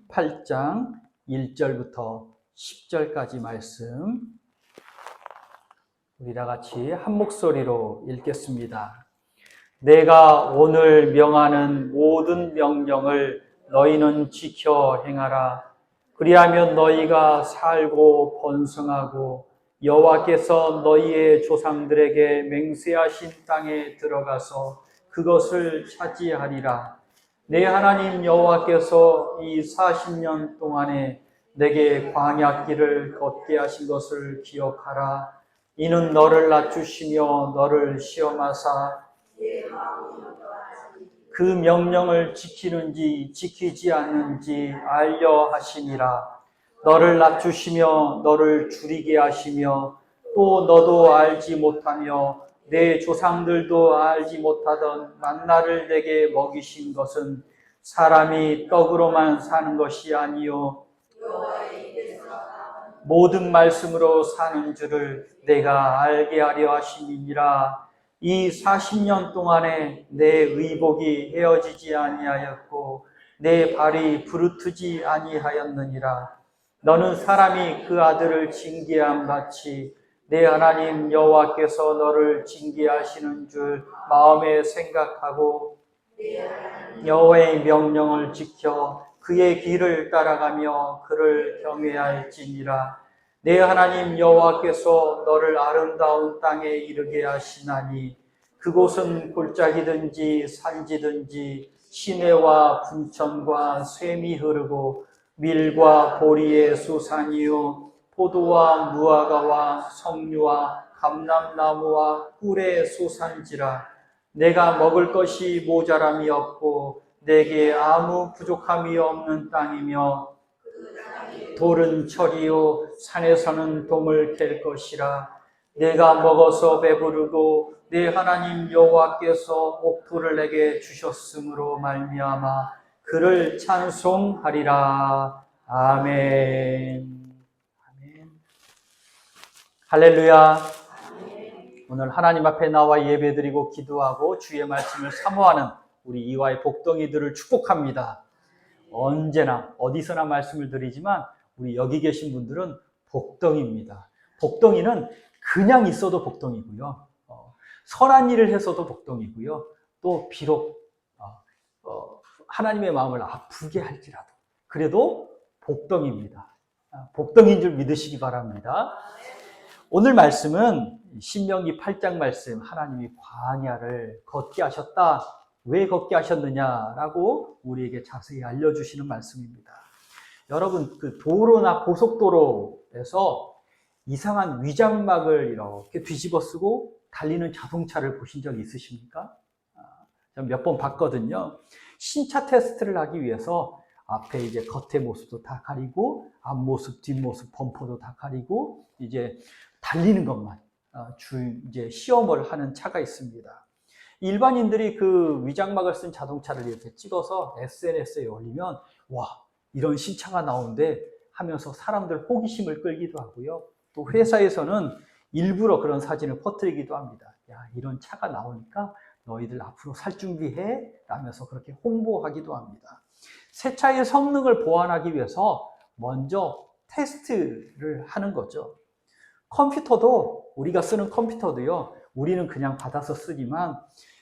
8장 1절부터 10절까지 말씀 우리 다 같이 한 목소리로 읽겠습니다. 내가 오늘 명하는 모든 명령을 너희는 지켜 행하라. 그리하면 너희가 살고 번성하고 여호와께서 너희의 조상들에게 맹세하신 땅에 들어가서 그것을 차지하리라. 내 하나님 여호와께서 이 40년 동안에 내게 광야길을 걷게 하신 것을 기억하라. 이는 너를 낮추시며 너를 시험하사 그 명령을 지키는지 지키지 않는지 알려 하심이라. 너를 낮추시며 너를 줄이게 하시며 또 너도 알지 못하며 내 조상들도 알지 못하던 만나를 내게 먹이신 것은 사람이 떡으로만 사는 것이 아니요 모든 말씀으로 사는 줄을 내가 알게 하려 하심이니라. 이 40년 동안에 내 의복이 헤어지지 아니하였고 내 발이 부르트지 아니하였느니라. 너는 사람이 그 아들을 징계함 같이 내 하나님 여호와께서 너를 징계하시는 줄 마음에 생각하고 여호와의 명령을 지켜 그의 길을 따라가며 그를 경외할지니라. 내 하나님 여호와께서 너를 아름다운 땅에 이르게 하시나니 그곳은 골짜기든지 산지든지 시내와 분천과 샘이 흐르고 밀과 보리의 수산이요 포도와 무화과와 석류와 감람나무와 꿀의 수산지라. 내가 먹을 것이 모자람이 없고 내게 아무 부족함이 없는 땅이며 돌은 철이요 산에서는 동을 캘 것이라. 내가 먹어서 배부르고 내 하나님 여호와께서 옥토를 내게 주셨으므로 말미암아 그를 찬송하리라. 아멘. 아멘. 할렐루야. 오늘 하나님 앞에 나와 예배드리고 기도하고 주의 말씀을 사모하는 우리 이화의 복덩이들을 축복합니다. 언제나 어디서나 말씀을 드리지만 우리 여기 계신 분들은 복덩이입니다. 복덩이는 그냥 있어도 복덩이고요. 선한 일을 해서도 복덩이고요. 또 비록 하나님의 마음을 아프게 할지라도 그래도 복덩이입니다. 복덩이인 줄 믿으시기 바랍니다. 오늘 말씀은 신명기 8장 말씀, 하나님이 광야를 걷게 하셨다. 왜 걷게 하셨느냐라고 우리에게 자세히 알려주시는 말씀입니다. 여러분, 그 도로나 고속도로에서 이상한 위장막을 이렇게 뒤집어 쓰고 달리는 자동차를 보신 적 있으십니까? 제가 몇 번 봤거든요. 신차 테스트를 하기 위해서 앞에 이제 겉의 모습도 다 가리고 앞모습, 뒷모습, 범퍼도 다 가리고 이제 달리는 것만 이제 시험을 하는 차가 있습니다. 일반인들이 그 위장막을 쓴 자동차를 이렇게 찍어서 SNS에 올리면 와, 이런 신차가 나오는데 하면서 사람들 호기심을 끌기도 하고요. 또 회사에서는 일부러 그런 사진을 퍼뜨리기도 합니다. 야, 이런 차가 나오니까 너희들 앞으로 살 준비해 라면서 그렇게 홍보하기도 합니다. 새 차의 성능을 보완하기 위해서 먼저 테스트를 하는 거죠. 컴퓨터도 우리가 쓰는 컴퓨터도요. 우리는 그냥 받아서 쓰지만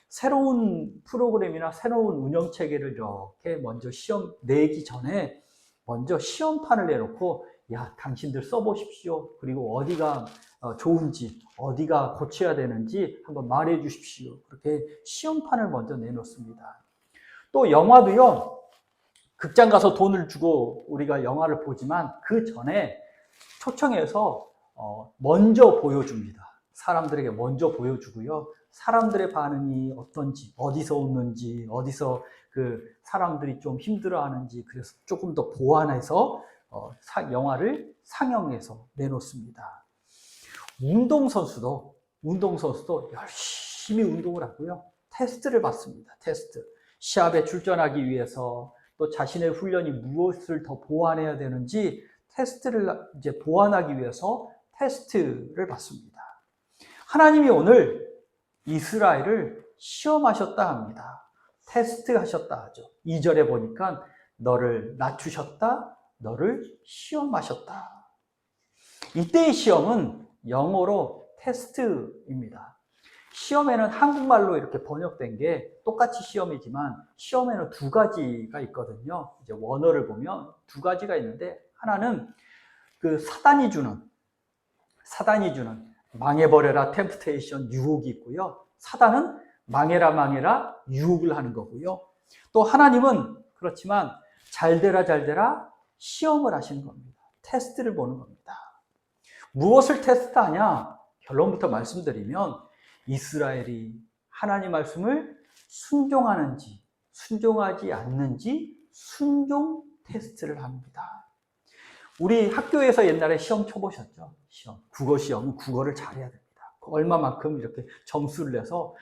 새로운 프로그램이나 새로운 운영체계를 이렇게 먼저 시험 내기 전에 먼저 시험판을 내놓고 야, 당신들 써보십시오. 그리고 어디가 좋은지 어디가 고쳐야 되는지 한번 말해 주십시오. 그렇게 시험판을 먼저 내놓습니다. 또 영화도요. 극장 가서 돈을 주고 우리가 영화를 보지만 그 전에 초청해서 먼저 보여줍니다. 사람들에게 먼저 보여주고요. 사람들의 반응이 어떤지, 어디서 웃는지, 어디서 그 사람들이 좀 힘들어하는지, 그래서 조금 더 보완해서 영화를 상영해서 내놓습니다. 운동선수도 열심히 운동을 하고요. 테스트를 받습니다. 테스트. 시합에 출전하기 위해서 또 자신의 훈련이 무엇을 더 보완해야 되는지 테스트를 이제 보완하기 위해서 테스트를 받습니다. 하나님이 오늘 이스라엘을 시험하셨다 합니다. 테스트하셨다 하죠. 2절에 보니까 너를 낮추셨다. 너를 시험하셨다. 이때의 시험은 영어로 테스트입니다. 시험에는 한국말로 이렇게 번역된 게 똑같이 시험이지만 시험에는 두 가지가 있거든요. 이제 원어를 보면 두 가지가 있는데 하나는 그 사단이 주는 망해버려라 템프테이션 유혹이 있고요. 사단은 망해라 유혹을 하는 거고요. 또 하나님은 그렇지만 잘되라 시험을 하시는 겁니다. 테스트를 보는 겁니다. 무엇을 테스트하냐? 결론부터 말씀드리면 이스라엘이 하나님 말씀을 순종하는지 순종하지 않는지 순종 테스트를 합니다. 우리 학교에서 옛날에 시험 쳐보셨죠? 국어 시험은 국어를 잘해야 됩니다. 얼마만큼 이렇게 점수를 내서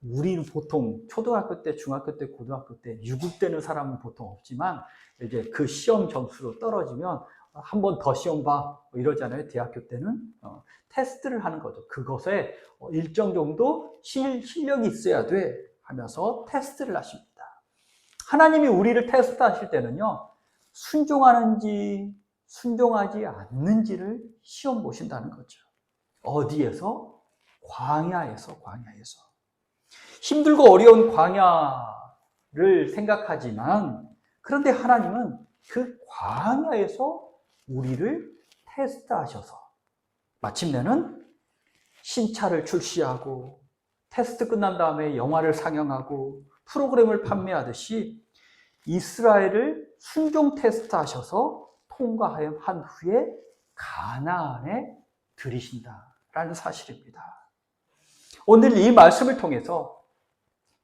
우리는 보통 초등학교 때, 중학교 때, 고등학교 때 유급되는 사람은 보통 없지만 이제 그 시험 점수로 떨어지면 한 번 더 시험 봐 이러잖아요. 대학교 때는 테스트를 하는 거죠. 그것에 일정 정도 실력이 있어야 돼 하면서 테스트를 하십니다. 하나님이 우리를 테스트하실 때는요. 순종하는지 순종하지 않는지를 시험 보신다는 거죠. 어디에서? 광야에서. 힘들고 어려운 광야를 생각하지만 그런데 하나님은 그 광야에서 우리를 테스트하셔서 마침내는 신차를 출시하고 테스트 끝난 다음에 영화를 상영하고 프로그램을 판매하듯이 이스라엘을 순종 테스트하셔서 통과한 후에 가나안에 들이신다라는 사실입니다. 오늘 이 말씀을 통해서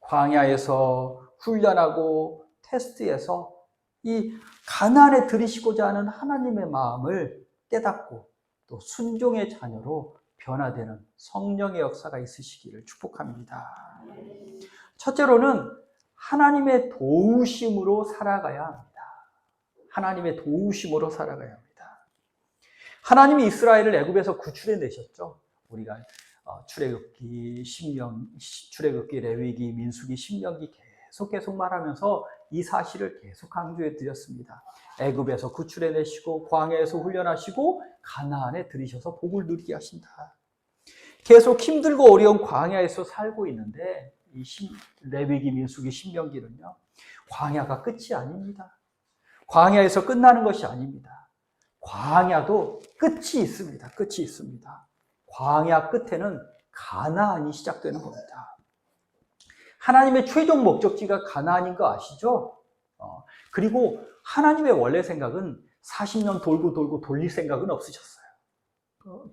광야에서 훈련하고 테스트에서 이 가나안에 들이시고자 하는 하나님의 마음을 깨닫고 또 순종의 자녀로 변화되는 성령의 역사가 있으시기를 축복합니다. 첫째로는 하나님의 도우심으로 살아가야 합니다. 하나님의 도우심으로 살아가야 합니다. 하나님이 이스라엘을 애굽에서 구출해 내셨죠. 우리가 출애굽기, 레위기, 민수기, 신명기 계속 말하면서 이 사실을 계속 강조해 드렸습니다. 애굽에서 구출해 내시고 광야에서 훈련하시고 가나안에 들이셔서 복을 누리게 하신다. 계속 힘들고 어려운 광야에서 살고 있는데 이 레위기, 민수기, 신명기는요. 광야가 끝이 아닙니다. 광야에서 끝나는 것이 아닙니다. 광야도 끝이 있습니다. 광야 끝에는 가나안이 시작되는 겁니다. 하나님의 최종 목적지가 가나안인 거 아시죠? 그리고 하나님의 원래 생각은 40년 돌고 돌릴 생각은 없으셨어요.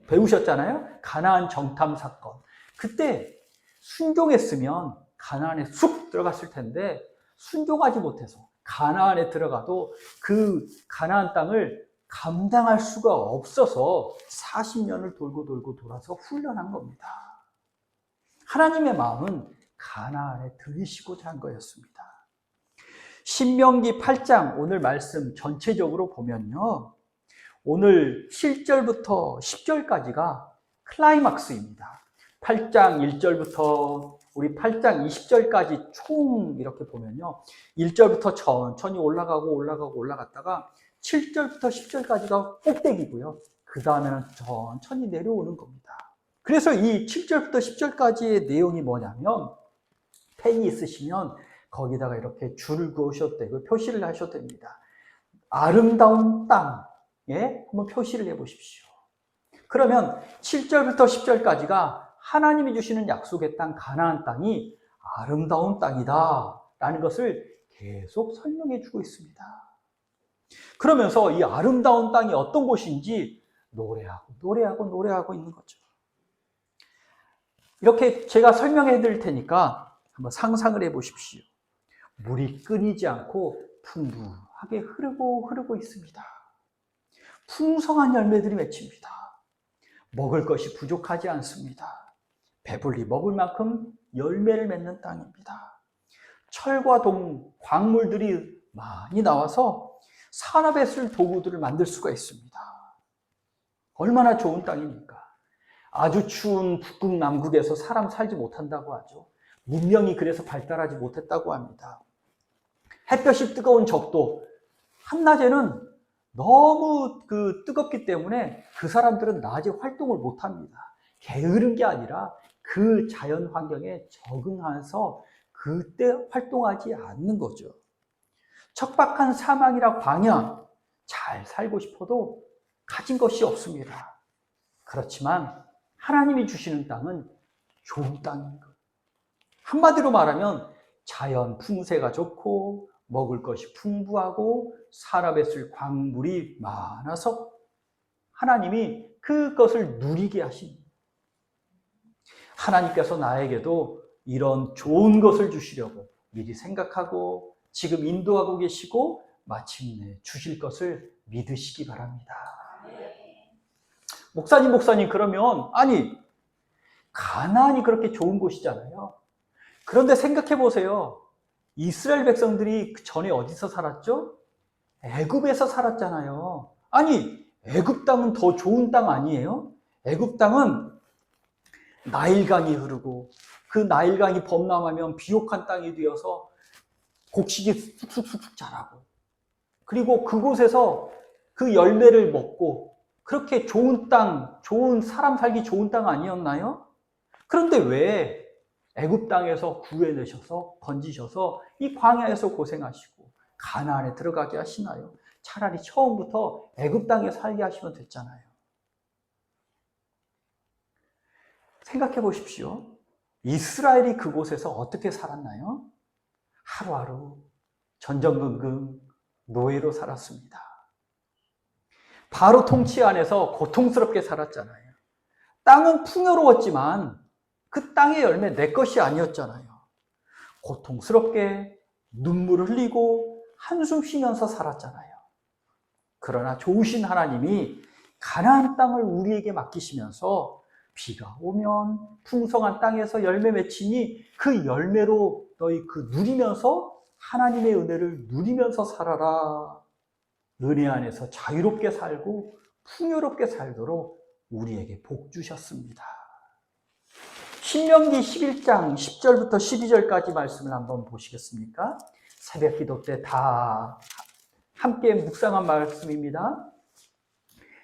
배우셨잖아요? 가나안 정탐 사건. 그때 순종했으면 가나안에 쑥 들어갔을 텐데 순종하지 못해서 가나안에 들어가도 그 가나안 땅을 감당할 수가 없어서 40년을 돌고 돌아서 훈련한 겁니다. 하나님의 마음은 가나안에 들이시고자 한 거였습니다. 신명기 8장 오늘 말씀 전체적으로 보면요. 오늘 7절부터 10절까지가 클라이막스입니다. 8장 1절부터 우리 8장 20절까지 총 이렇게 보면요. 1절부터 천천히 올라갔다가 7절부터 10절까지가 꼭대기고요. 그 다음에는 천천히 내려오는 겁니다. 그래서 이 7절부터 10절까지의 내용이 뭐냐면 펜이 있으시면 거기다가 이렇게 줄을 그으셔도 되고 표시를 하셔도 됩니다. 아름다운 땅에 한번 표시를 해보십시오. 그러면 7절부터 10절까지가 하나님이 주시는 약속의 땅 가나안 땅이 아름다운 땅이다 라는 것을 계속 설명해 주고 있습니다. 그러면서 이 아름다운 땅이 어떤 곳인지 노래하고 있는 거죠. 이렇게 제가 설명해 드릴 테니까 한번 상상을 해 보십시오. 물이 끊이지 않고 풍부하게 흐르고 있습니다. 풍성한 열매들이 맺힙니다. 먹을 것이 부족하지 않습니다. 배불리 먹을 만큼 열매를 맺는 땅입니다. 철과 광물들이 많이 나와서 산업에 쓸 도구들을 만들 수가 있습니다. 얼마나 좋은 땅입니까? 아주 추운 북극 남극에서 사람 살지 못한다고 하죠. 문명이 그래서 발달하지 못했다고 합니다. 햇볕이 뜨거운 적도 한낮에는 너무 뜨겁기 때문에 그 사람들은 낮에 활동을 못 합니다. 게으른 게 아니라 그 자연 환경에 적응해서 그때 활동하지 않는 거죠. 척박한 사막이라 광야, 잘 살고 싶어도 가진 것이 없습니다. 그렇지만 하나님이 주시는 땅은 좋은 땅인 것. 한마디로 말하면 자연 풍세가 좋고 먹을 것이 풍부하고 사람에 쓸 광물이 많아서 하나님이 그것을 누리게 하십니다. 하나님께서 나에게도 이런 좋은 것을 주시려고 미리 생각하고 지금 인도하고 계시고 마침내 주실 것을 믿으시기 바랍니다. 목사님 그러면 아니 가나안이 그렇게 좋은 곳이잖아요. 그런데 생각해 보세요. 이스라엘 백성들이 그 전에 어디서 살았죠? 애굽에서 살았잖아요. 아니 애굽 땅은 더 좋은 땅 아니에요? 애굽 땅은 나일강이 흐르고 그 나일강이 범람하면 비옥한 땅이 되어서 곡식이 쑥쑥쑥 자라고 그리고 그곳에서 그 열매를 먹고 그렇게 좋은 땅, 좋은 사람 살기 좋은 땅 아니었나요? 그런데 왜 애굽 땅에서 구해내셔서 건지셔서 이 광야에서 고생하시고 가나안에 들어가게 하시나요? 차라리 처음부터 애굽 땅에 살게 하시면 됐잖아요. 생각해 보십시오. 이스라엘이 그곳에서 어떻게 살았나요? 하루하루 전전긍긍 노예로 살았습니다. 바로 통치 안에서 고통스럽게 살았잖아요. 땅은 풍요로웠지만 그 땅의 열매 내 것이 아니었잖아요. 고통스럽게 눈물을 흘리고 한숨 쉬면서 살았잖아요. 그러나 좋으신 하나님이 가나안 땅을 우리에게 맡기시면서 비가 오면 풍성한 땅에서 열매 맺히니 그 열매로 너희 누리면서 하나님의 은혜를 누리면서 살아라. 은혜 안에서 자유롭게 살고 풍요롭게 살도록 우리에게 복 주셨습니다. 신명기 11장 10절부터 12절까지 말씀을 한번 보시겠습니까? 새벽 기도 때 다 함께 묵상한 말씀입니다.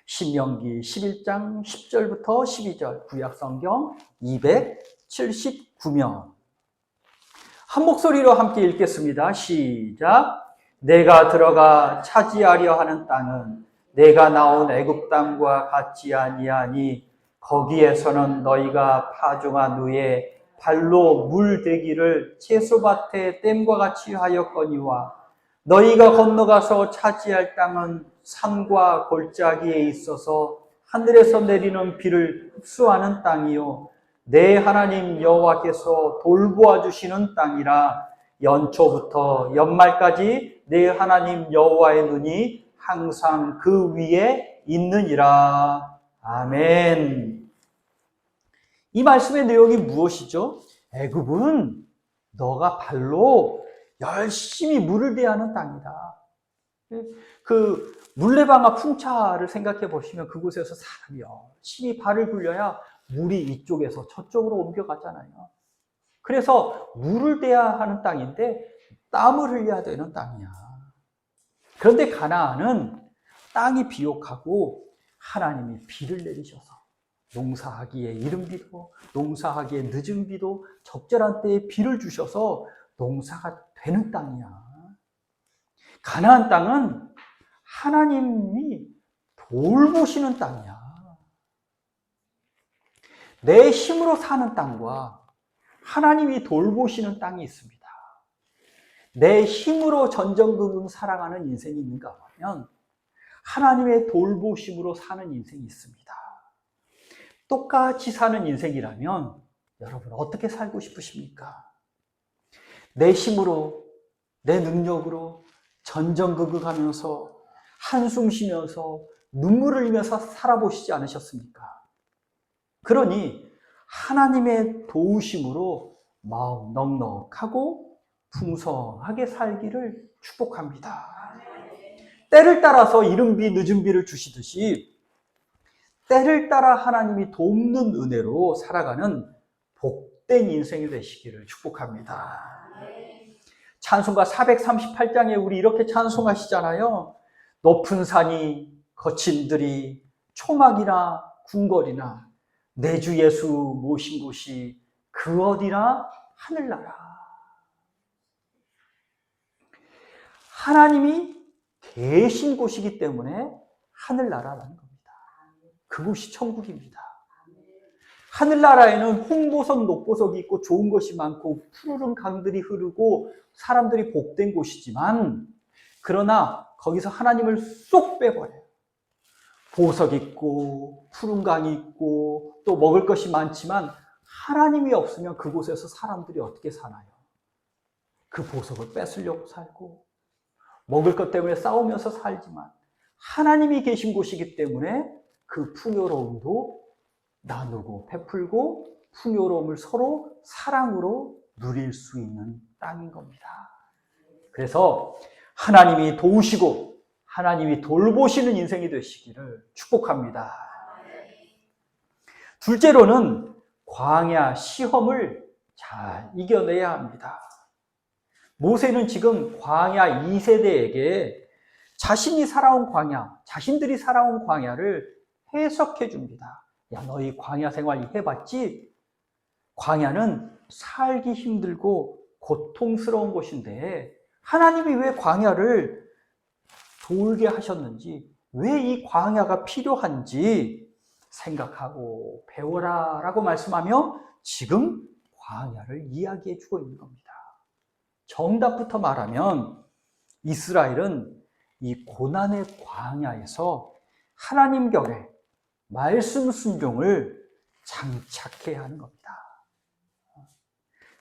신명기 11장 10절부터 12절 구약성경 279면 한 목소리로 함께 읽겠습니다. 시작. 내가 들어가 차지하려 하는 땅은 내가 나온 애굽 땅과 같지 아니하니 거기에서는 너희가 파종한 후에 발로 물대기를 채소밭에 댐과 같이 하였거니와 너희가 건너가서 차지할 땅은 산과 골짜기에 있어서 하늘에서 내리는 비를 흡수하는 땅이요 내 하나님 여호와께서 돌보아 주시는 땅이라 연초부터 연말까지 내 하나님 여호와의 눈이 항상 그 위에 있느니라. 아멘. 이 말씀의 내용이 무엇이죠? 애굽은 너가 발로 열심히 물을 대하는 땅이다. 그 물레방아 풍차를 생각해 보시면 그곳에서 사람이 열심히 발을 굴려야 물이 이쪽에서 저쪽으로 옮겨가잖아요. 그래서 물을 대야 하는 땅인데 땀을 흘려야 되는 땅이야. 그런데 가나안은 땅이 비옥하고 하나님이 비를 내리셔서 농사하기에 이른 비도 농사하기에 늦은 비도 적절한 때에 비를 주셔서 농사가 되는 땅이야. 가나안 땅은 하나님이 돌보시는 땅이야. 내 힘으로 사는 땅과 하나님이 돌보시는 땅이 있습니다. 내 힘으로 전전긍긍 살아가는 인생이 있는가 하면 하나님의 돌보심으로 사는 인생이 있습니다. 똑같이 사는 인생이라면 여러분 어떻게 살고 싶으십니까? 내 힘으로, 내 능력으로 전전긍긍하면서 한숨 쉬면서 눈물을 흘리면서 살아보시지 않으셨습니까? 그러니 하나님의 도우심으로 마음 넉넉하고 풍성하게 살기를 축복합니다. 때를 따라서 이른 비 늦은 비를 주시듯이 때를 따라 하나님이 돕는 은혜로 살아가는 복된 인생이 되시기를 축복합니다. 찬송가 438장에 우리 이렇게 찬송하시잖아요. 높은 산이 거친 들이 초막이나 궁궐이나 내 주 예수 모신 곳이 그 어디나 하늘나라. 하나님이 계신 곳이기 때문에 하늘나라라는 겁니다. 그곳이 천국입니다. 하늘나라에는 홍보석, 녹보석이 있고 좋은 것이 많고 푸르른 강들이 흐르고 사람들이 복된 곳이지만, 그러나 거기서 하나님을 쏙 빼버려요. 보석 있고 푸른 강이 있고 또 먹을 것이 많지만 하나님이 없으면 그곳에서 사람들이 어떻게 사나요? 그 보석을 뺏으려고 살고 먹을 것 때문에 싸우면서 살지만, 하나님이 계신 곳이기 때문에 그 풍요로움도 나누고 베풀고 풍요로움을 서로 사랑으로 누릴 수 있는 땅인 겁니다. 그래서 하나님이 도우시고 하나님이 돌보시는 인생이 되시기를 축복합니다. 둘째로는 광야 시험을 잘 이겨내야 합니다. 모세는 지금 광야 2세대에게 자신들이 살아온 광야를 해석해 줍니다. 야, 너희 광야 생활 해봤지? 광야는 살기 힘들고 고통스러운 곳인데 하나님이 왜 광야를 돌게 하셨는지, 왜 이 광야가 필요한지 생각하고 배워라 라고 말씀하며 지금 광야를 이야기해 주고 있는 겁니다. 정답부터 말하면 이스라엘은 이 고난의 광야에서 하나님 곁에 말씀 순종을 장착해야 하는 겁니다.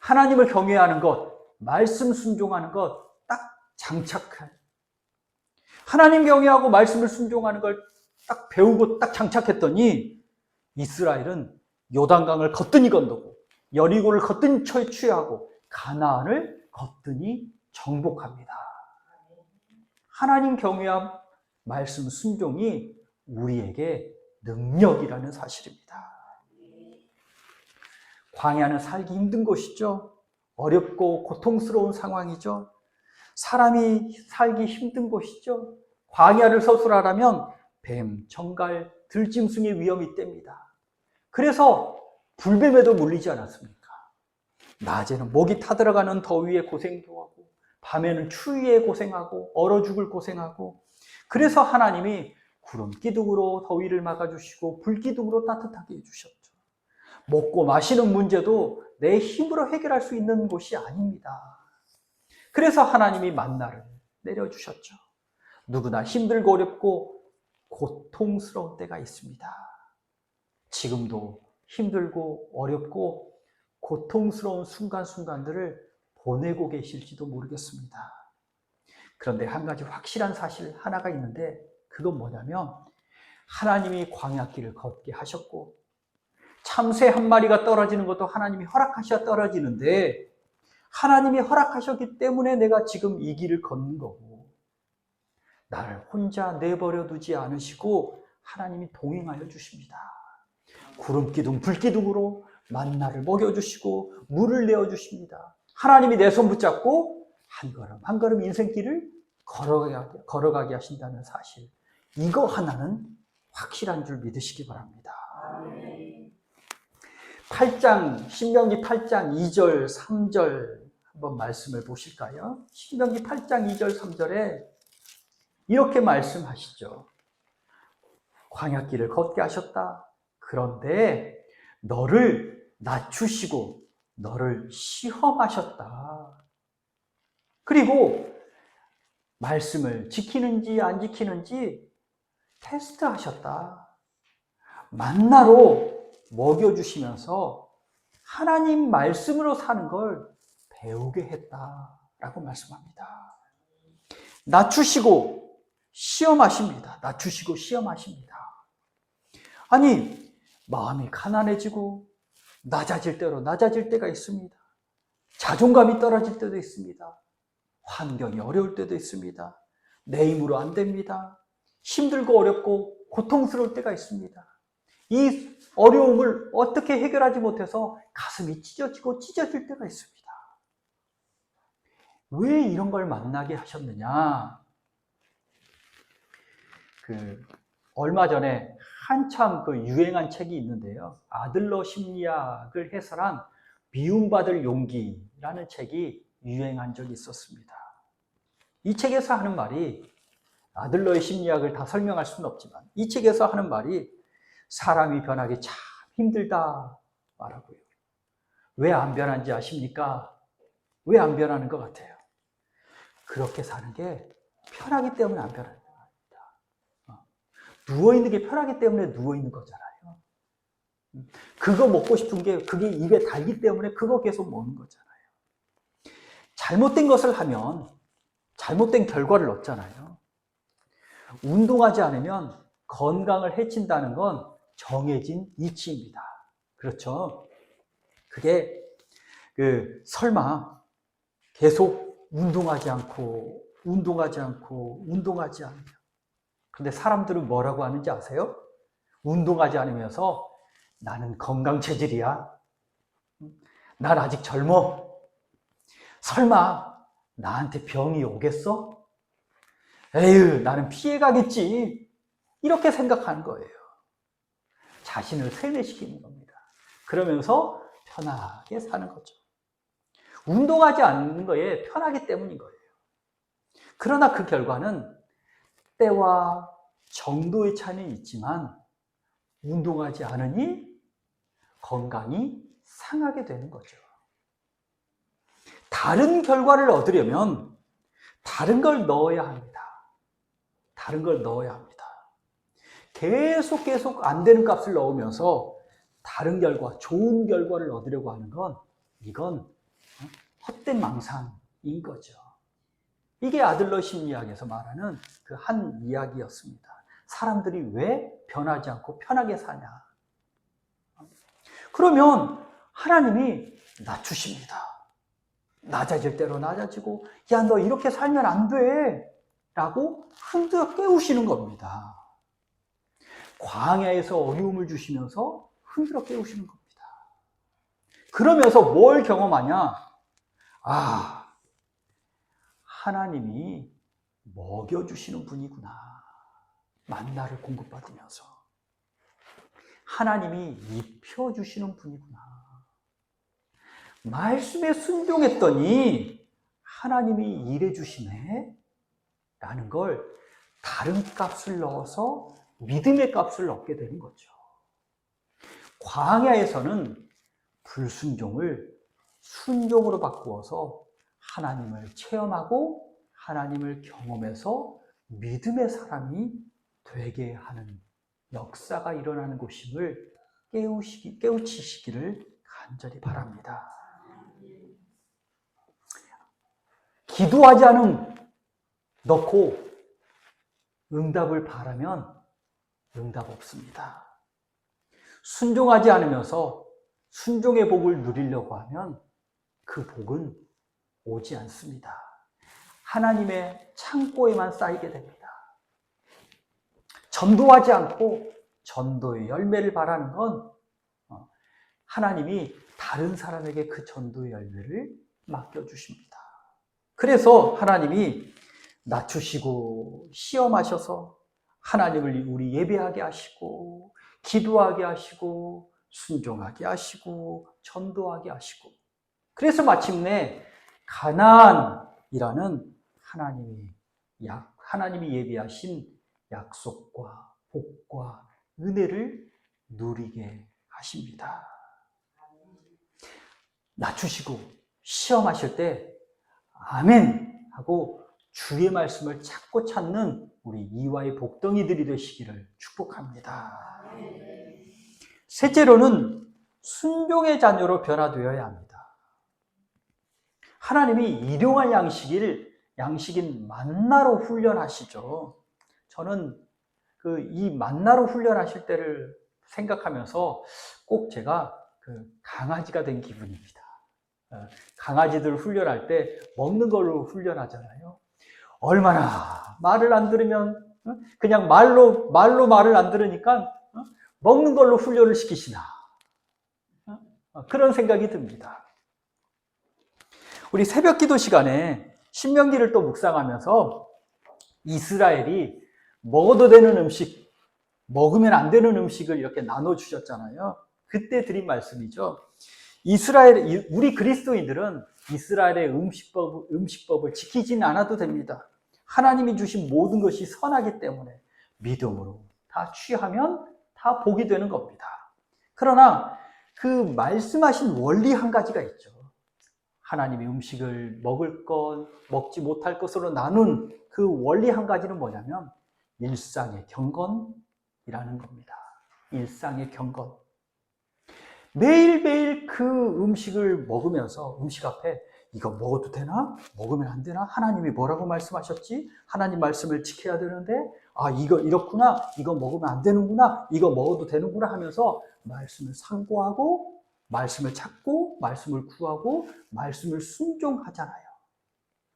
하나님을 경외하는 것, 말씀 순종하는 것 딱 장착해야 해요. 하나님 경외하고 말씀을 순종하는 걸 딱 배우고 딱 장착했더니 이스라엘은 요단강을 거뜬히 건너고 여리고를 거뜬히 취하고 가나안을 거뜬히 정복합니다. 하나님 경외함, 말씀 순종이 우리에게 능력이라는 사실입니다. 광야는 살기 힘든 곳이죠. 어렵고 고통스러운 상황이죠. 사람이 살기 힘든 곳이죠. 광야를 서술하라면 뱀, 정갈, 들짐승의 위험이 있답니다. 그래서 불뱀에도 물리지 않았습니까? 낮에는 목이 타들어가는 더위에 고생도 하고 밤에는 추위에 고생하고 얼어 죽을 고생하고, 그래서 하나님이 구름 기둥으로 더위를 막아주시고 불 기둥으로 따뜻하게 해주셨죠. 먹고 마시는 문제도 내 힘으로 해결할 수 있는 곳이 아닙니다. 그래서 하나님이 만나를 내려주셨죠. 누구나 힘들고 어렵고 고통스러운 때가 있습니다. 지금도 힘들고 어렵고 고통스러운 순간순간들을 보내고 계실지도 모르겠습니다. 그런데 한 가지 확실한 사실 하나가 있는데, 그건 뭐냐면 하나님이 광야길을 걷게 하셨고 참새 한 마리가 떨어지는 것도 하나님이 허락하셔야 떨어지는데, 하나님이 허락하셨기 때문에 내가 지금 이 길을 걷는 거고, 나를 혼자 내버려 두지 않으시고 하나님이 동행하여 주십니다. 구름기둥, 불기둥으로 만나를 먹여주시고 물을 내어주십니다. 하나님이 내 손 붙잡고 한 걸음 한 걸음 인생길을 걸어가게 하신다는 사실, 이거 하나는 확실한 줄 믿으시기 바랍니다. 8장, 신명기 8장 2절, 3절 한번 말씀을 보실까요? 신명기 8장 2절, 3절에 이렇게 말씀하시죠. 광야길을 걷게 하셨다. 그런데 너를 낮추시고 너를 시험하셨다. 그리고 말씀을 지키는지 안 지키는지 테스트하셨다. 만나로 먹여주시면서 하나님 말씀으로 사는 걸 배우게 했다라고 말씀합니다. 낮추시고 시험하십니다. 낮추시고 시험하십니다. 아니, 마음이 가난해지고 낮아질 때가 있습니다. 자존감이 떨어질 때도 있습니다. 환경이 어려울 때도 있습니다. 내 힘으로 안 됩니다. 힘들고 어렵고 고통스러울 때가 있습니다. 이 어려움을 어떻게 해결하지 못해서 가슴이 찢어지고 찢어질 때가 있습니다. 왜 이런 걸 만나게 하셨느냐? 얼마 전에 한참 유행한 책이 있는데요. 아들러 심리학을 해설한 미움받을 용기라는 책이 유행한 적이 있었습니다. 이 책에서 하는 말이, 아들러의 심리학을 다 설명할 수는 없지만 이 책에서 하는 말이 사람이 변하기 참 힘들다 말하고요. 왜 안 변한지 아십니까? 왜 안 변하는 것 같아요? 그렇게 사는 게 편하기 때문에 안 변하는 겁니다. 누워있는 게 편하기 때문에 누워있는 거잖아요. 그거 먹고 싶은 게 그게 입에 달기 때문에 그거 계속 먹는 거잖아요. 잘못된 것을 하면 잘못된 결과를 얻잖아요. 운동하지 않으면 건강을 해친다는 건 정해진 이치입니다. 그렇죠? 그게 설마 계속 운동하지 않으면, 근데 사람들은 뭐라고 하는지 아세요? 운동하지 않으면서 나는 건강 체질이야. 난 아직 젊어. 설마 나한테 병이 오겠어? 에휴, 나는 피해가겠지. 이렇게 생각하는 거예요. 자신을 세뇌시키는 겁니다. 그러면서 편하게 사는 거죠. 운동하지 않는 거에 편하기 때문인 거예요. 그러나 그 결과는 때와 정도의 차이는 있지만 운동하지 않으니 건강이 상하게 되는 거죠. 다른 결과를 얻으려면 다른 걸 넣어야 합니다. 다른 걸 넣어야 합니다. 계속 안 되는 값을 넣으면서 다른 결과, 좋은 결과를 얻으려고 하는 건 이건 헛된 망상인 거죠. 이게 아들러 심리학에서 말하는 그 한 이야기였습니다. 사람들이 왜 변하지 않고 편하게 사냐? 그러면 하나님이 낮추십니다. 낮아질 대로 낮아지고, 야, 너 이렇게 살면 안 돼! 라고 흔들어 깨우시는 겁니다. 광야에서 어려움을 주시면서 흔들어 깨우시는 겁니다. 그러면서 뭘 경험하냐? 아, 하나님이 먹여주시는 분이구나. 만나를 공급받으면서. 하나님이 입혀주시는 분이구나. 말씀에 순종했더니 하나님이 일해주시네? 라는 걸 다른 값을 넣어서 믿음의 값을 얻게 되는 거죠. 광야에서는 불순종을 순종으로 바꾸어서 하나님을 체험하고 하나님을 경험해서 믿음의 사람이 되게 하는 역사가 일어나는 곳임을 깨우치시기를 간절히 바랍니다. 기도하지 않음 넣고 응답을 바라면 응답 없습니다. 순종하지 않으면서 순종의 복을 누리려고 하면 그 복은 오지 않습니다. 하나님의 창고에만 쌓이게 됩니다. 전도하지 않고 전도의 열매를 바라는 건 하나님이 다른 사람에게 그 전도의 열매를 맡겨주십니다. 그래서 하나님이 낮추시고 시험하셔서 하나님을 우리 예배하게 하시고 기도하게 하시고 순종하게 하시고 전도하게 하시고, 그래서 마침내 가나안이라는 하나님이 예비하신 약속과 복과 은혜를 누리게 하십니다. 낮추시고 시험하실 때 아멘 하고 주의 말씀을 찾고 찾는 우리 이와의 복덩이들이 되시기를 축복합니다. 셋째로는 순종의 자녀로 변화되어야 합니다. 하나님이 일용할 양식인 만나로 훈련하시죠. 저는 이 만나로 훈련하실 때를 생각하면서 꼭 제가 강아지가 된 기분입니다. 강아지들 훈련할 때 먹는 걸로 훈련하잖아요. 얼마나 말을 안 들으면 그냥 말로 말을 안 들으니까 먹는 걸로 훈련을 시키시나, 그런 생각이 듭니다. 우리 새벽 기도 시간에 신명기를 또 묵상하면서 이스라엘이 먹어도 되는 음식, 먹으면 안 되는 음식을 이렇게 나눠주셨잖아요. 그때 드린 말씀이죠. 우리 그리스도인들은 이스라엘의 음식법을 지키진 않아도 됩니다. 하나님이 주신 모든 것이 선하기 때문에 믿음으로 다 취하면 다 복이 되는 겁니다. 그러나 그 말씀하신 원리 한 가지가 있죠. 하나님이 음식을 먹을 것, 먹지 못할 것으로 나눈 그 원리 한 가지는 뭐냐면 일상의 경건이라는 겁니다. 일상의 경건. 매일매일 그 음식을 먹으면서 음식 앞에 이거 먹어도 되나? 먹으면 안 되나? 하나님이 뭐라고 말씀하셨지? 하나님 말씀을 지켜야 되는데 이거 이렇구나. 이거 먹으면 안 되는구나. 이거 먹어도 되는구나 하면서 말씀을 상고하고 말씀을 찾고 말씀을 구하고 말씀을 순종하잖아요.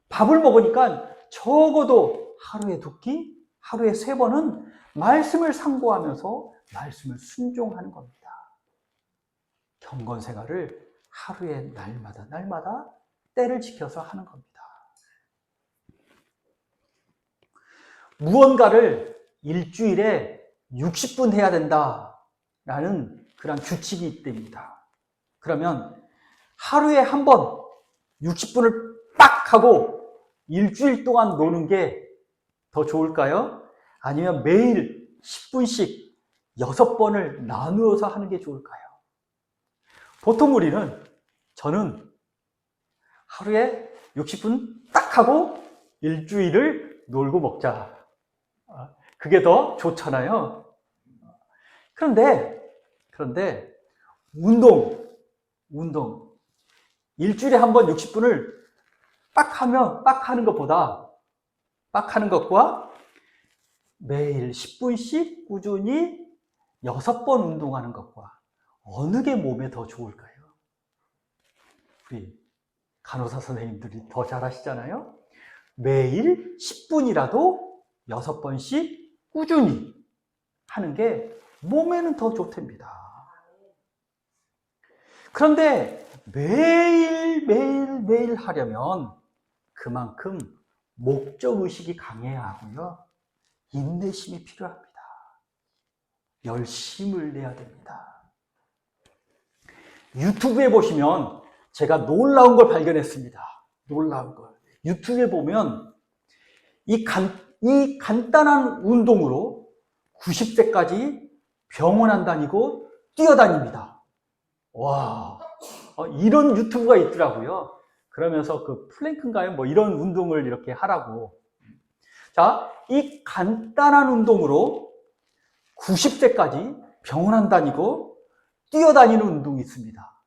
밥을 먹으니까 적어도 하루에 2끼, 하루에 3번은 말씀을 상고하면서 말씀을 순종하는 겁니다. 경건 생활을 하루에 날마다 때를 지켜서 하는 겁니다. 무언가를 일주일에 60분 해야 된다라는 그런 규칙이 있답니다. 그러면 하루에 한 번 60분을 빡 하고 일주일 동안 노는 게 더 좋을까요? 아니면 매일 10분씩 6번을 나누어서 하는 게 좋을까요? 보통 저는 하루에 60분 딱 하고 일주일을 놀고 먹자. 그게 더 좋잖아요. 그런데 운동. 일주일에 한 번 60분을 빡 하는 것과 매일 10분씩 꾸준히 6번 운동하는 것과 어느 게 몸에 더 좋을까요? 우리 간호사 선생님들이 더 잘하시잖아요. 매일 10분이라도 6번씩 꾸준히 하는 게 몸에는 더 좋답니다. 그런데 매일 하려면 그만큼 목적의식이 강해야 하고요. 인내심이 필요합니다. 열심을 내야 됩니다. 유튜브에 보시면 제가 놀라운 걸 발견했습니다. 놀라운 걸. 유튜브에 보면 이 간단한 운동으로 90세까지 병원 안 다니고 뛰어다닙니다. 와, 이런 유튜브가 있더라고요. 그러면서 그 플랭크인가요? 뭐 이런 운동을 이렇게 하라고. 자, 이 간단한 운동으로 90세까지 병원 안 다니고 뛰어다니는 운동이 있습니다.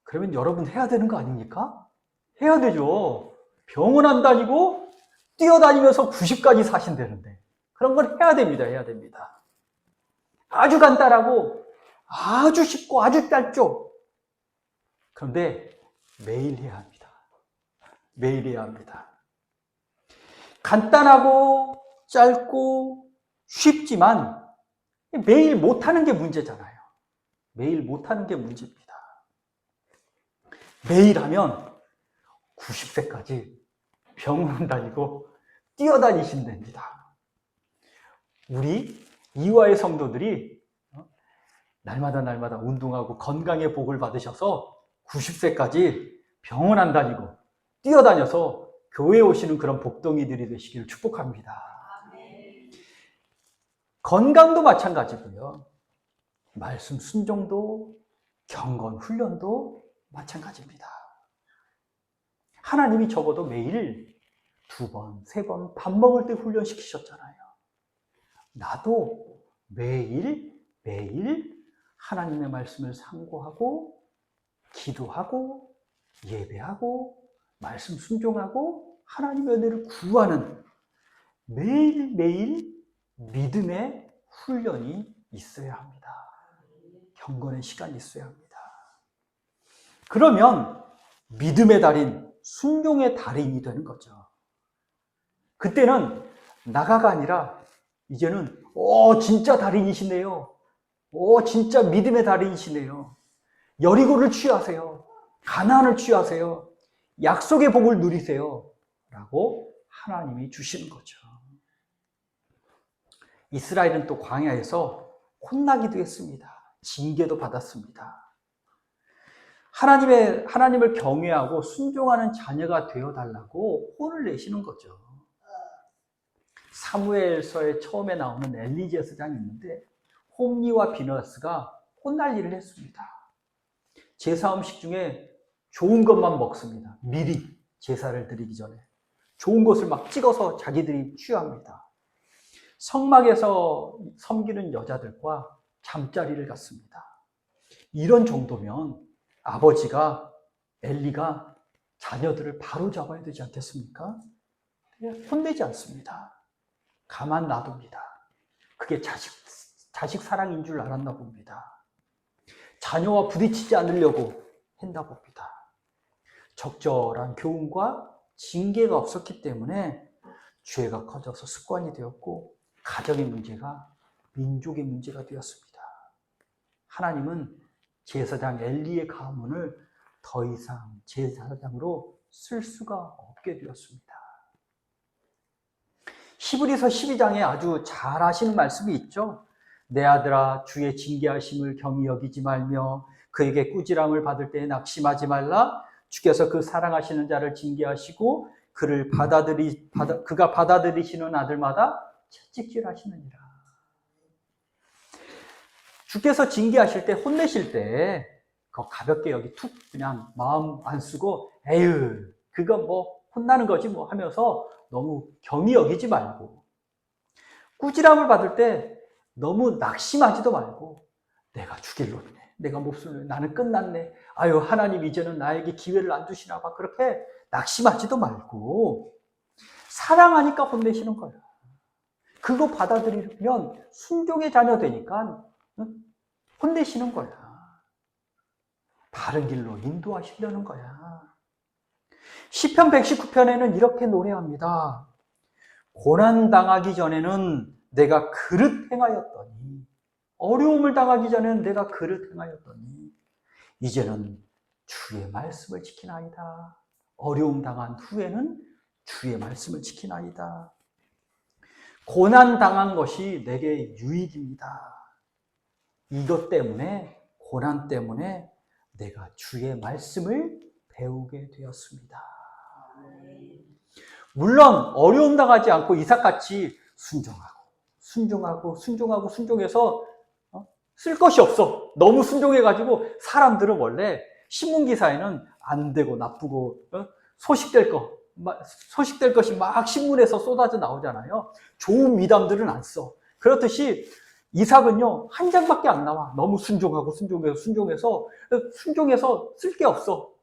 그러면 여러분 해야 되는 거 아닙니까? 해야 되죠. 병원 안 다니고 뛰어다니면서 90까지 사신다는데 그런 걸 해야 됩니다. 아주 간단하고 아주 쉽고 아주 짧죠. 그런데 매일 해야 합니다. 간단하고 짧고 쉽지만 매일 못하는 게 문제잖아요. 매일 못하는 게 문제입니다. 매일 하면 90세까지 병원 다니고 뛰어다니신답니다. 우리 이화의 성도들이 날마다 운동하고 건강의 복을 받으셔서 90세까지 병원 안 다니고 뛰어다녀서 교회에 오시는 그런 복덩이들이 되시기를 축복합니다. 건강도 마찬가지고요. 말씀 순종도 경건 훈련도 마찬가지입니다. 하나님이 적어도 매일 2번, 3번 밥 먹을 때 훈련시키셨잖아요. 나도 매일 하나님의 말씀을 상고하고 기도하고 예배하고 말씀 순종하고 하나님의 은혜를 구하는 매일매일 믿음의 훈련이 있어야 합니다. 경건의 시간이 있어야 합니다. 그러면 믿음의 달인, 순종의 달인이 되는 거죠. 그때는 나가가 아니라 이제는 진짜 달인이시네요. 진짜 믿음의 달인이시네요. 여리고를 취하세요. 가나안을 취하세요. 약속의 복을 누리세요. 라고 하나님이 주시는 거죠. 이스라엘은 또 광야에서 혼나기도 했습니다. 징계도 받았습니다. 하나님을 경외하고 순종하는 자녀가 되어달라고 혼을 내시는 거죠. 사무엘서에 처음에 나오는 엘리 제사장이 있는데 홈리와 비너스가 혼난리를 했습니다. 제사 음식 중에 좋은 것만 먹습니다. 미리 제사를 드리기 전에 좋은 것을 막 찍어서 자기들이 취합니다. 성막에서 섬기는 여자들과 잠자리를 갖습니다. 이런 정도면 아버지가 엘리가 자녀들을 바로 잡아야 되지 않겠습니까? 혼내지 않습니다. 가만 놔둡니다. 그게 자식 사랑인 줄 알았나 봅니다. 자녀와 부딪히지 않으려고 했나 봅니다. 적절한 교훈과 징계가 없었기 때문에 죄가 커져서 습관이 되었고 가정의 문제가 민족의 문제가 되었습니다. 하나님은 제사장 엘리의 가문을 더 이상 제사장으로 쓸 수가 없게 되었습니다. 히브리서 12장에 아주 잘 하시는 말씀이 있죠. 내 아들아 주의 징계하심을 경히 여기지 말며 그에게 꾸지람을 받을 때에 낙심하지 말라. 주께서 그 사랑하시는 자를 징계하시고 그가 받아들이시는 아들마다 채찍질하시느니라. 주께서 징계하실 때, 혼내실 때 가볍게 여기 툭 그냥 마음 안 쓰고 에휴 그거 뭐 혼나는 거지 뭐 하면서 너무 경히 여기지 말고, 꾸지람을 받을 때 너무 낙심하지도 말고 내가 죽일 놈이네, 내가 몹쓸 놈, 나는 끝났네, 아유 하나님 이제는 나에게 기회를 안 주시나 봐, 그렇게 낙심하지도 말고 사랑하니까 혼내시는 거야. 그거 받아들이면 순종의 자녀 되니까 혼내시는 거야. 바른 길로 인도하시려는 거야. 시편 119편에는 이렇게 노래합니다. 고난당하기 전에는 내가 그릇 행하였더니, 어려움을 당하기 전에는 내가 그릇 행하였더니 이제는 주의 말씀을 지키나이다. 어려움 당한 후에는 주의 말씀을 지키나이다. 고난당한 것이 내게 유익입니다. 이것 때문에, 고난 때문에 내가 주의 말씀을 배우게 되었습니다. 물론 어려움 당하지 않고 이삭같이 순종해서 쓸 것이 없어. 너무 순종해가지고 사람들은 원래 신문기사에는 안 되고 나쁘고 소식될 것이 막 신문에서 쏟아져 나오잖아요. 좋은 미담들은 안 써. 그렇듯이 이삭은요, 한 장밖에 안 나와. 너무 순종해서 쓸 게 없어.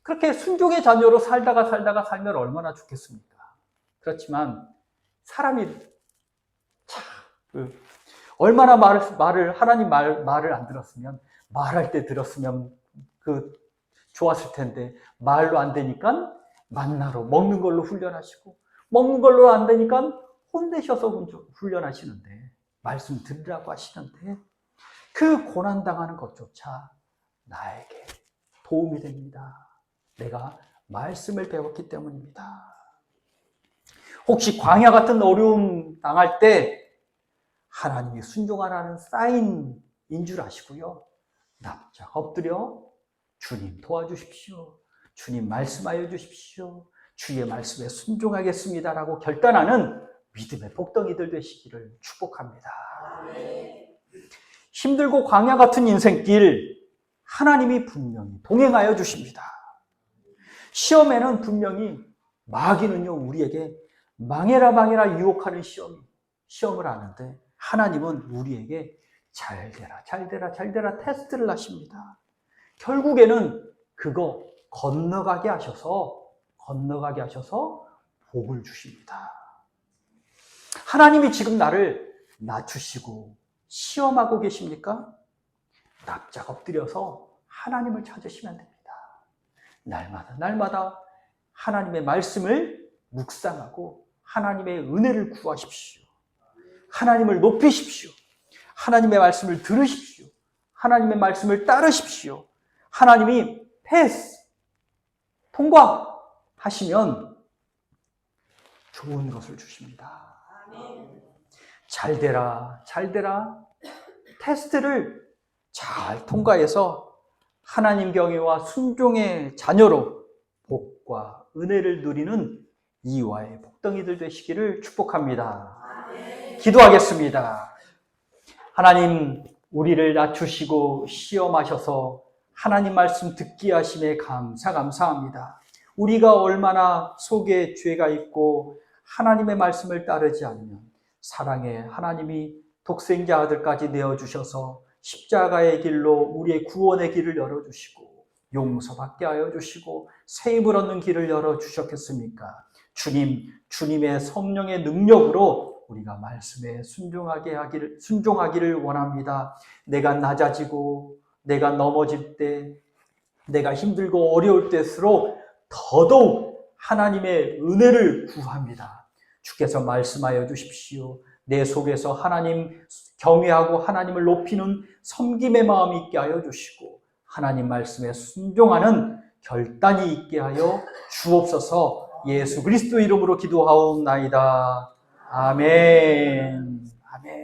그렇게 순종의 자녀로 살면 얼마나 좋겠습니까? 그렇지만 사람이 얼마나 하나님 말을 안 들었으면, 말할 때 들었으면 좋았을 텐데, 말로 안 되니까 만나로 먹는 걸로 훈련하시고, 먹는 걸로 안 되니까 혼내셔서 훈련하시는데, 말씀 들으라고 하시는데, 그 고난당하는 것조차 나에게 도움이 됩니다. 내가 말씀을 배웠기 때문입니다. 혹시 광야 같은 어려움 당할 때 하나님이 순종하라는 사인인 줄 아시고요, 납작 엎드려 주님 도와주십시오, 주님 말씀하여 주십시오, 주의 말씀에 순종하겠습니다라고 결단하는 믿음의 복덩이들 되시기를 축복합니다. 힘들고 광야 같은 인생길 하나님이 분명히 동행하여 주십니다. 시험에는 분명히 마귀는요, 우리에게 망해라 유혹하는 시험을 하는데, 하나님은 우리에게 잘 되라 테스트를 하십니다. 결국에는 그거 건너가게 하셔서 복을 주십니다. 하나님이 지금 나를 낮추시고 시험하고 계십니까? 납작 엎드려서 하나님을 찾으시면 됩니다. 날마다 하나님의 말씀을 묵상하고 하나님의 은혜를 구하십시오. 하나님을 높이십시오. 하나님의 말씀을 들으십시오. 하나님의 말씀을 따르십시오. 하나님이 통과 하시면 좋은 것을 주십니다. 잘 되라, 잘 되라. 테스트를 잘 통과해서 하나님 경외와 순종의 자녀로 복과 은혜를 누리는 이와의 복덩이들 되시기를 축복합니다. 기도하겠습니다. 하나님, 우리를 낮추시고 시험하셔서 하나님 말씀 듣게 하심에 감사합니다. 우리가 얼마나 속에 죄가 있고 하나님의 말씀을 따르지 않으면 사랑의 하나님이 독생자 아들까지 내어주셔서 십자가의 길로 우리의 구원의 길을 열어주시고 용서받게 하여 주시고 새 힘을 얻는 길을 열어주셨겠습니까? 주님의 성령의 능력으로 우리가 말씀에 순종하기를 원합니다. 내가 낮아지고 내가 넘어질 때, 내가 힘들고 어려울 때일수록 더더욱 하나님의 은혜를 구합니다. 주께서 말씀하여 주십시오. 내 속에서 하나님 경외하고 하나님을 높이는 섬김의 마음이 있게 하여 주시고 하나님 말씀에 순종하는 결단이 있게 하여 주옵소서. 예수 그리스도 이름으로 기도하옵나이다. 아멘. 아멘.